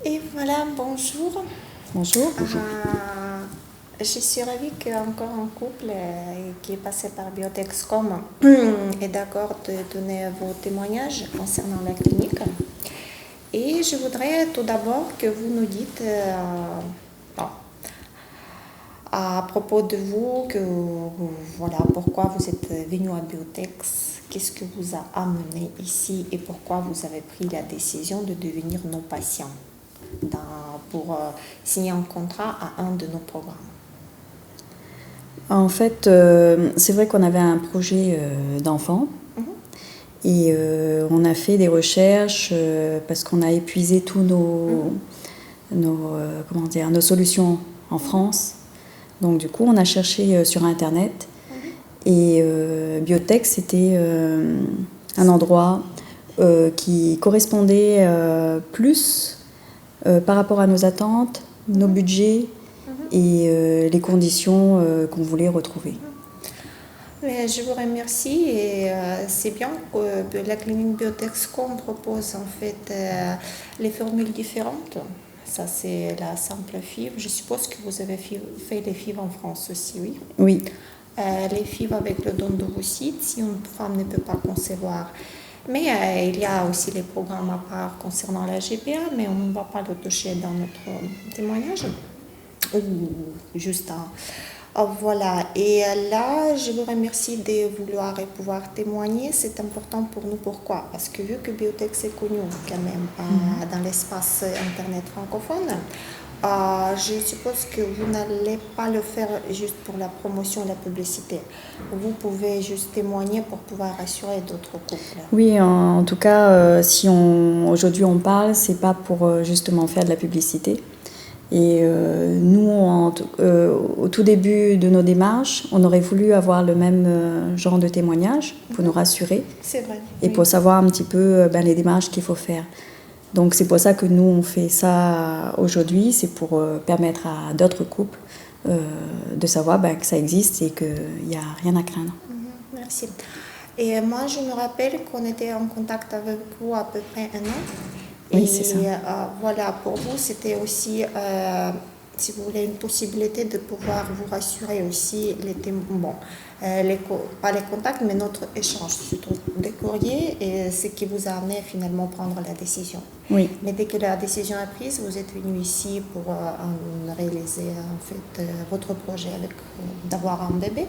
Et voilà, bonjour. Bonjour. Je suis ravie qu'encore un couple qui est passé par Biotexcom est d'accord de donner vos témoignages concernant la clinique. Et je voudrais tout d'abord que vous nous dites bon, à propos de vous, voilà, pourquoi vous êtes venu à Biotex, qu'est-ce que vous a amené ici et pourquoi vous avez pris la décision de devenir nos patients pour signer un contrat à un de nos programmes. En fait, c'est vrai qu'on avait un projet d'enfant et on a fait des recherches parce qu'on a épuisé tous nos solutions en France. Donc du coup, on a cherché sur Internet et Biotech, c'était un endroit qui correspondait plus par rapport à nos attentes, nos budgets et les conditions qu'on voulait retrouver. Mais je vous remercie et c'est bien que la clinique Biotexcom propose en fait les formules différentes. Ça c'est la simple FIV. Je suppose que vous avez fait les FIV en France aussi, oui? Oui. Les FIV avec le don d'ovocytes, si une femme ne peut pas concevoir. Mais il y a aussi les programmes à part concernant la GPA, mais on ne va pas le toucher dans notre témoignage. Ou juste un... Voilà, et là, je vous remercie de vouloir et pouvoir témoigner. C'est important pour nous. Pourquoi? Parce que vu que Biotex est connu quand même dans l'espace Internet francophone, je suppose que vous n'allez pas le faire juste pour la promotion et la publicité. Vous pouvez juste témoigner pour pouvoir rassurer d'autres couples. Oui, en tout cas, si aujourd'hui on parle, c'est pas pour justement faire de la publicité. Et nous, au tout début de nos démarches, on aurait voulu avoir le même genre de témoignage pour nous rassurer. C'est vrai. Et pour savoir un petit peu les démarches qu'il faut faire. Donc c'est pour ça que nous, on fait ça aujourd'hui, c'est pour permettre à d'autres couples de savoir que ça existe et qu'il n'y a rien à craindre. Merci. Et moi, je me rappelle qu'on était en contact avec vous à peu près 1 an. Oui, c'est ça. Voilà, pour vous, c'était aussi, si vous voulez, une possibilité de pouvoir vous rassurer aussi pas les contacts, mais notre échange, surtout des courriers, et ce qui vous a amené finalement à prendre la décision. Oui. Mais dès que la décision est prise, vous êtes venu ici pour réaliser en fait votre projet d'avoir un bébé.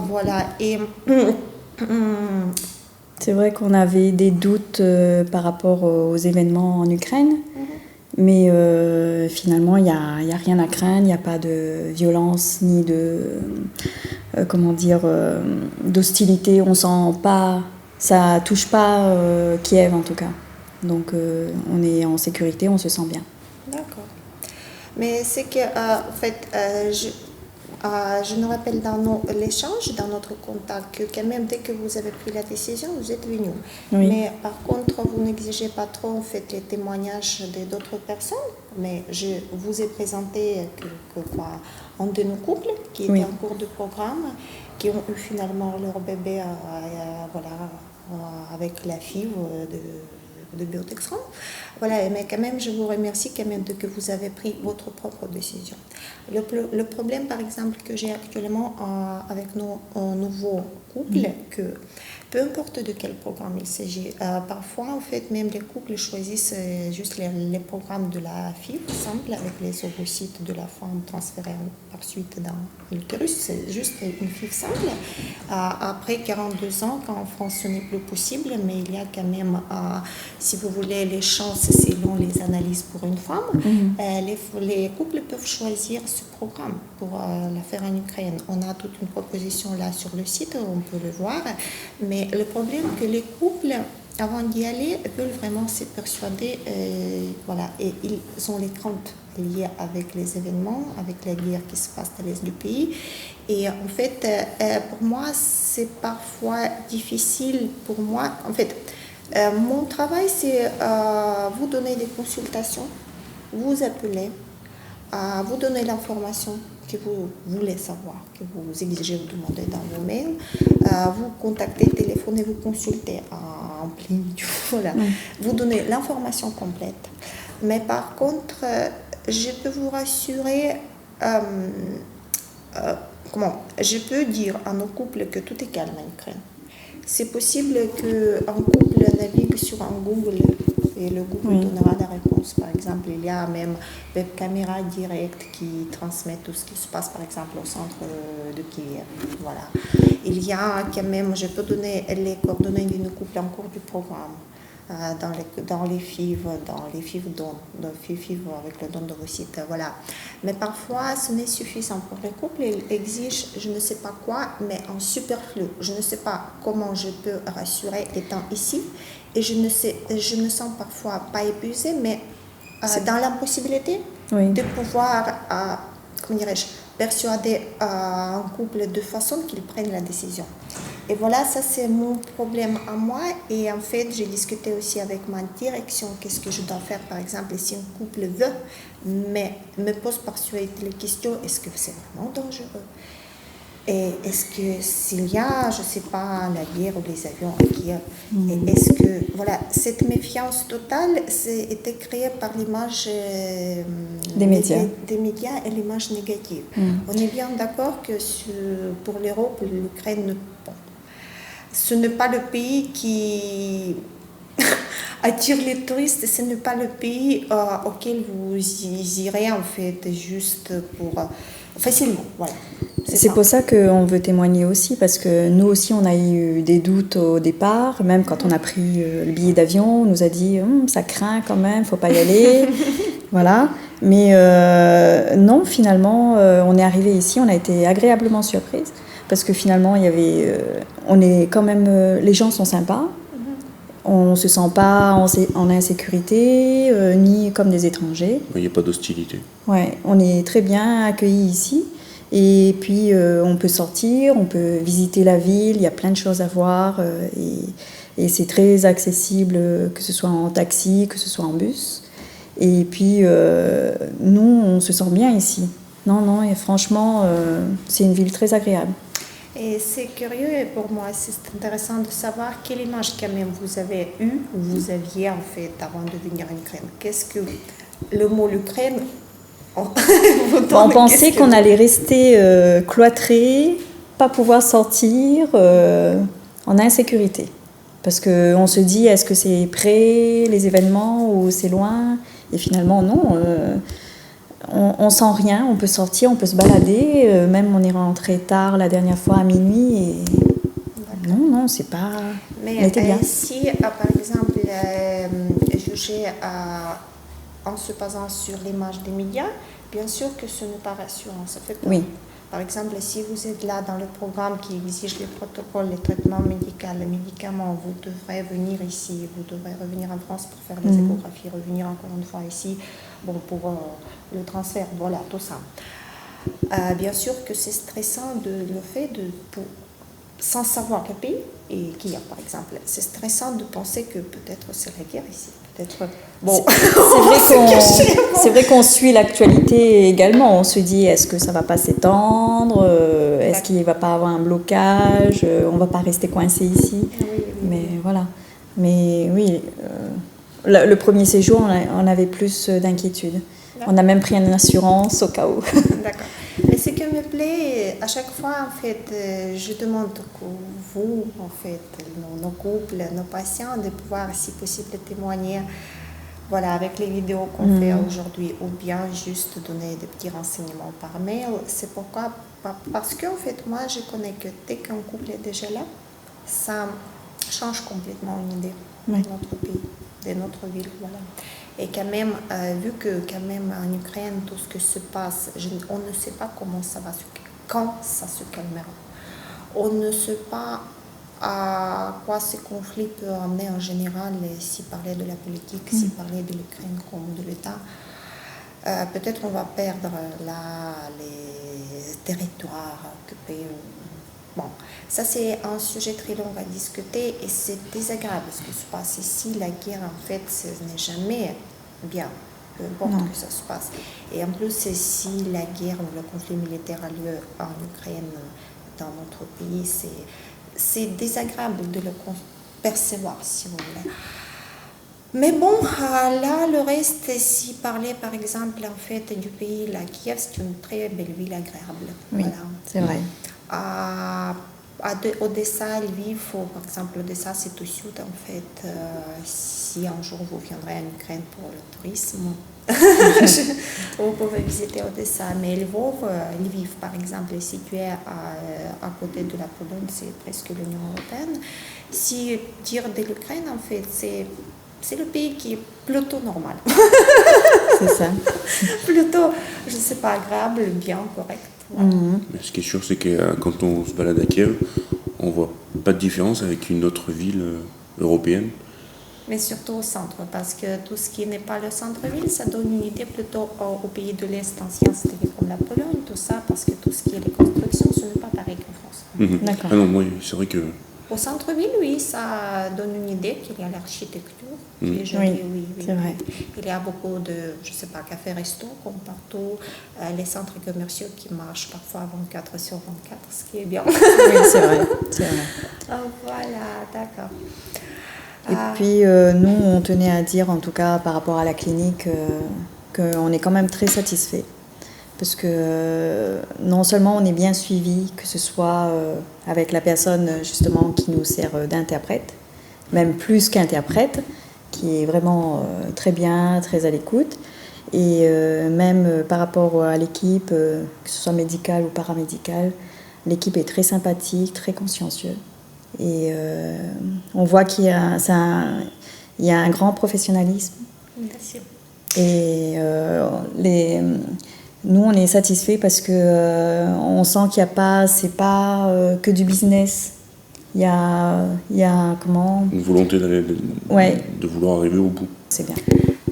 Voilà, et c'est vrai qu'on avait des doutes par rapport aux événements en Ukraine, mais finalement, il n'y a rien à craindre, il n'y a pas de violence ni de, d'hostilité. On sent pas, ça touche pas Kiev en tout cas. Donc on est en sécurité, on se sent bien. D'accord. Mais c'est que, en fait, je me rappelle dans l'échange, dans notre contact, que quand même, dès que vous avez pris la décision, vous êtes venu. Oui. Mais par contre, vous n'exigez pas trop, en fait, les témoignages d'autres personnes. Mais je vous ai présenté un de nos couples qui était en cours de programme, qui ont eu finalement leur bébé avec la fille de Biotexcom. Voilà, mais quand même, je vous remercie quand même que vous avez pris votre propre décision. Le problème, par exemple, que j'ai actuellement avec nos nouveaux couples, que peu importe de quel programme il s'agit, parfois, en fait, même les couples choisissent juste les programmes de la FIV, simple, avec les ovocytes de la femme transférés par suite dans l'utérus. C'est juste une FIV simple. Après 42 ans, quand en France, ce n'est plus possible, mais il y a quand même, si vous voulez, les chances selon les analyses pour une femme, les couples peuvent choisir ce programme pour la faire en Ukraine. On a toute une proposition là sur le site, on peut le voir, mais le problème c'est que les couples, avant d'y aller, veulent vraiment se persuader, et ils ont les craintes liées avec les événements, avec la guerre qui se passe dans l'est du pays. Et en fait, pour moi, c'est parfois difficile pour moi. En fait, mon travail, c'est vous donner des consultations, vous appeler, vous donner l'information que vous voulez savoir, que vous exigez ou demandez dans vos mails, vous contacter, téléphoner, vous consulter en plein milieu, voilà. Vous donner l'information complète. Mais par contre, je peux vous rassurer, je peux dire à nos couples que tout est calme en Ukraine. C'est possible qu'un couple navigue sur un Google et le Google donnera la réponse. Par exemple, il y a même web caméra directe qui transmet tout ce qui se passe, par exemple, au centre de Kiev. Voilà. Il y a quand même, je peux donner les coordonnées de nos couples en cours du programme. Dans les FIV dons, avec le don de vos sites, voilà. Mais parfois, ce n'est suffisant pour les couples. Ils exigent, je ne sais pas quoi, mais en superflu. Je ne sais pas comment je peux rassurer étant ici. Et je me sens parfois pas épuisée, mais dans l'impossibilité de pouvoir, comment dirais-je, persuader un couple de façon qu'ils prennent la décision. Et voilà, ça c'est mon problème à moi. Et en fait, j'ai discuté aussi avec ma direction, qu'est-ce que je dois faire, par exemple, si un couple veut, mais me pose par suite les questions, est-ce que c'est vraiment dangereux? Et est-ce que s'il y a, je ne sais pas, la guerre ou les avions qui... Et est-ce que, voilà, cette méfiance totale était créée par l'image des médias et l'image négative. On est bien d'accord que pour l'Europe, l'Ukraine, bon, ce n'est pas le pays qui attire les touristes, ce n'est pas le pays auquel vous irez en fait juste pour... facilement, voilà. C'est pour ça qu'on veut témoigner aussi, parce que nous aussi, on a eu des doutes au départ. Même quand on a pris le billet d'avion, on nous a dit ça craint quand même, il ne faut pas y aller. Voilà. Mais non, finalement, on est arrivé ici, on a été agréablement surprise, parce que finalement, il y avait, on est quand même, les gens sont sympas. On ne se sent pas en insécurité, ni comme des étrangers. Il n'y a pas d'hostilité. Ouais, on est très bien accueillis ici. Et puis, on peut sortir, on peut visiter la ville, il y a plein de choses à voir. Et c'est très accessible, que ce soit en taxi, que ce soit en bus. Et puis, nous, on se sent bien ici. Non, et franchement, c'est une ville très agréable. Et c'est curieux et pour moi, c'est intéressant de savoir quelle image quand même vous avez eue, ou vous aviez en fait avant de venir en Ukraine. Qu'est-ce que le mot l'Ukraine on pensait qu'on allait rester cloîtrés, pas pouvoir sortir en insécurité. Parce qu'on se dit, est-ce que c'est près les événements ou c'est loin? Et finalement, non. On sent rien, on peut sortir, on peut se balader. Même on est rentré tard la dernière fois à minuit. Et... Non, c'est pas... Mais on était bien. Si, par exemple, juger en se basant sur l'image des médias, bien sûr que ce n'est pas rassurant, ça fait peur. Oui. Par exemple, si vous êtes là dans le programme qui exige les protocoles, les traitements médicaux, les médicaments, vous devrez venir ici, vous devrez revenir en France pour faire les échographies, revenir encore une fois ici pour le transfert, voilà, tout ça. Bien sûr que c'est stressant le fait sans savoir le pays et qui y a par exemple. C'est stressant de penser que peut-être c'est la guerre ici. Bon. C'est vrai qu'on suit l'actualité également. On se dit, est-ce que ça va pas s'étendre? Est-ce qu'il va pas avoir un blocage? On va pas rester coincé ici? Oui. Mais voilà. Mais oui, le premier séjour, on avait plus d'inquiétude. On a même pris une assurance au cas où. D'accord. Mais ce qui me plaît, à chaque fois, en fait, je demande que vous, en fait, nos couples, nos patients, de pouvoir, si possible, témoigner, voilà, avec les vidéos qu'on fait aujourd'hui, ou bien juste donner des petits renseignements par mail. C'est pourquoi, parce qu'en fait, moi, je connais que dès qu'un couple est déjà là, ça change complètement une idée de notre pays, de notre ville, voilà. Et quand même, vu que quand même en Ukraine, tout ce qui se passe, on ne sait pas quand ça se calmera. On ne sait pas à quoi ces conflits peuvent amener en général, si parler de la politique, si parler de l'Ukraine comme de l'État. Peut-être on va perdre les territoires occupés. Bon, ça c'est un sujet très long à discuter et c'est désagréable ce qui se passe ici. La guerre, en fait, ce n'est jamais bien, peu importe que ça se passe. Et en plus, si la guerre ou le conflit militaire a lieu en Ukraine, dans notre pays, c'est désagréable de le percevoir, si vous voulez. Mais bon, là, le reste, si parler par exemple en fait du pays, la Kiev, c'est une très belle ville agréable. Oui, Voilà. c'est vrai. Odessa, Lviv, par exemple, Odessa, c'est au sud en fait. Si un jour vous viendrez en Ukraine pour le tourisme, vous pouvez visiter Odessa. Mais Lviv, par exemple, est situé à côté de la Pologne, c'est presque l'Union européenne. Si dire de l'Ukraine, en fait, c'est le pays qui est plutôt normal. C'est ça. Plutôt, je ne sais pas, agréable, bien, correct. Voilà. Mais ce qui est sûr, c'est que quand on se balade à Kiev, on voit pas de différence avec une autre ville européenne. Mais surtout au centre, parce que tout ce qui n'est pas le centre-ville, ça donne une idée plutôt aux pays de l'Est ancien, c'est-à-dire comme la Pologne, tout ça, parce que tout ce qui est les constructions, ce n'est pas pareil qu'en France. D'accord. Ah non, moi, c'est vrai que Au centre-ville, oui, ça donne une idée qu'il y a l'architecture qui est jolie, oui, c'est vrai. Il y a beaucoup de, je sais pas, cafés-restos comme partout, les centres commerciaux qui marchent parfois 24/24, ce qui est bien. Oui, c'est vrai. C'est vrai. Voilà, d'accord. Et puis, nous, on tenait à dire, en tout cas par rapport à la clinique, qu'on est quand même très satisfait. Parce que non seulement on est bien suivi, que ce soit avec la personne justement qui nous sert d'interprète, même plus qu'interprète, qui est vraiment très bien, très à l'écoute, et même par rapport à l'équipe, que ce soit médicale ou paramédicale, l'équipe est très sympathique, très consciencieuse. Et on voit qu'il y a un grand professionnalisme. Merci. Et nous, on est satisfaits parce que on sent qu'il n'y a pas, c'est pas que du business. Il y a comment? une volonté Ouais. de vouloir arriver au bout. C'est bien.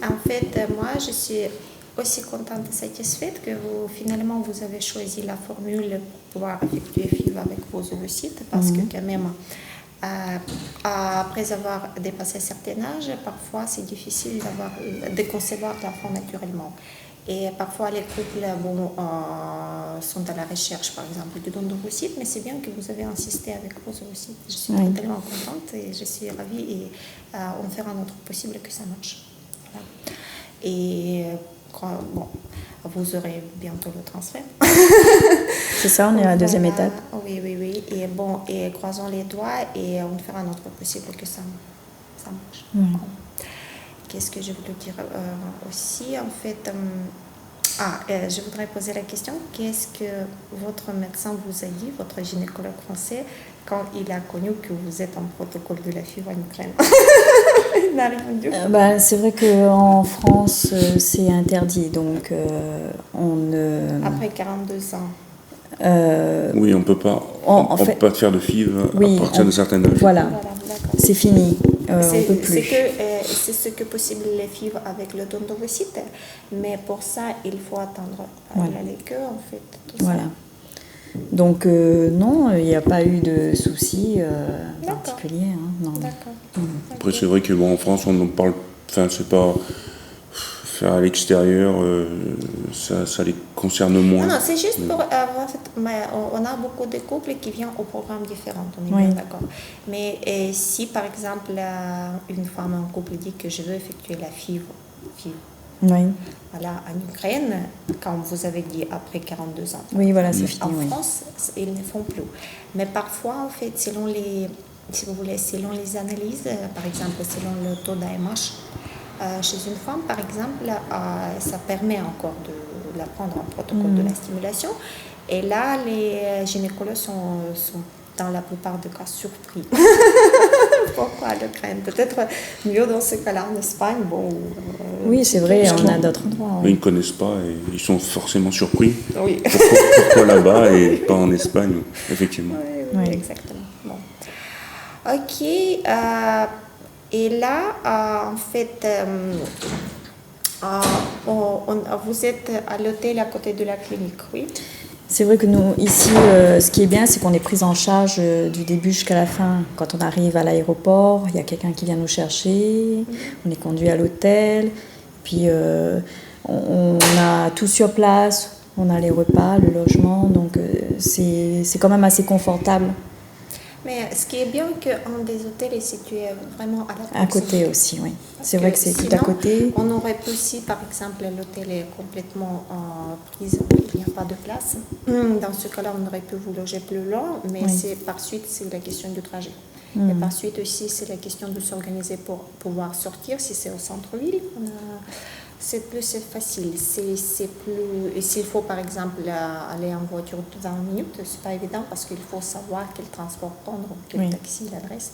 En fait, moi, je suis aussi contente et satisfaite que finalement, vous avez choisi la formule pour pouvoir effectuer FIV avec vos ovocytes, parce que quand même, après avoir dépassé un certain âge, parfois, c'est difficile de concevoir l'enfant naturellement. Et parfois, les couples sont à la recherche, par exemple, du don d'ovocytes, mais c'est bien que vous avez insisté avec vos ovocytes. Je suis tellement contente et je suis ravie et on fera notre possible que ça marche. Voilà. Et vous aurez bientôt le transfert. C'est ça, on est à la deuxième étape. Oui. Et croisons les doigts et on fera notre possible que ça marche. Qu'est-ce que je voulais dire aussi, en fait, je voudrais poser la question, qu'est-ce que votre médecin vous a dit, votre gynécologue français, quand il a connu que vous êtes en protocole de la FIV en Ukraine? Il n'a répondu. C'est vrai qu'en France, c'est interdit, donc on ne... Après 42 ans. Oui, on ne peut pas, on peut pas faire de FIV à partir de certaines âge. Voilà, D'accord. c'est fini, on ne peut plus. C'est ce que possible les FIV avec le don d'ovocytes, mais pour ça, il faut attendre. Il y a les queues, en fait. Tout voilà. Donc, non, il n'y a pas eu de soucis particuliers. Non. D'accord. Après, c'est vrai qu'en France, on en parle, c'est pas... Faire à l'extérieur, ça les concerne moins. Non, c'est juste pour... en fait, on a beaucoup de couples qui viennent au programme différent, on est bien d'accord. Mais si, par exemple, une femme, un couple dit que je veux effectuer la FIV, voilà, en Ukraine, comme vous avez dit, après 42 ans. Oui, voilà, c'est fini. En France, ils ne font plus. Mais parfois, en fait, selon les analyses, par exemple, selon le taux d'AMH, chez une femme, par exemple, ça permet encore de la prendre en protocole de la stimulation. Et là, les gynécologues sont dans la plupart des cas surpris. Pourquoi l'Ukraine? Peut-être mieux dans ce cas-là en Espagne. Oui, c'est vrai, on a d'autres endroits. Ils ne connaissent pas et ils sont forcément surpris. Oui. Pourquoi là-bas et pas en Espagne, effectivement. Oui, exactement. Bon. Ok. Et là, en fait, vous êtes à l'hôtel à côté de la clinique, oui? C'est vrai que nous, ici, ce qui est bien, c'est qu'on est pris en charge du début jusqu'à la fin. Quand on arrive à l'aéroport, il y a quelqu'un qui vient nous chercher, on est conduit à l'hôtel, puis on a tout sur place, on a les repas, le logement, donc c'est quand même assez confortable. Mais ce qui est bien qu'un des hôtels est situé vraiment à la À proximité. côté aussi, oui. Parce C'est vrai que que c'est tout sinon, à côté. On aurait pu aussi, par exemple, l'hôtel est complètement prise, il n'y a pas de place. Dans ce cas-là, on aurait pu vous loger plus loin, mais Oui. c'est par suite, c'est la question du trajet. Et Mhm. par suite aussi, c'est la question de s'organiser pour pouvoir sortir. Si c'est au centre-ville, c'est plus facile. C'est plus, et s'il faut, par exemple, aller en voiture de 20 minutes, c'est pas évident parce qu'il faut savoir quel transport prendre, quel Oui. taxi, l'adresse.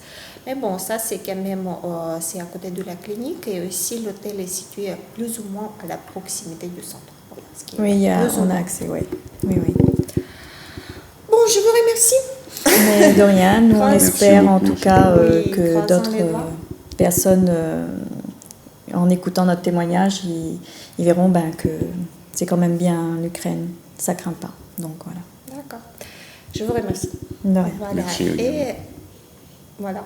Mais bon, ça, c'est quand même, c'est à côté de la clinique et aussi l'hôtel est situé plus ou moins à la proximité du centre. Voilà, ce qui est Oui, plus ou on a moins. accès, oui. Oui, oui. Bon, je vous remercie. Mais de rien, nous on Merci espère en beaucoup. tout cas Oui, que croisons d'autres les doigts. personnes, en écoutant notre témoignage, ils verront que c'est quand même bien l'Ukraine, ça craint pas. Donc voilà. D'accord. Je vous remercie. De rien. Voilà. Merci, Et également. voilà.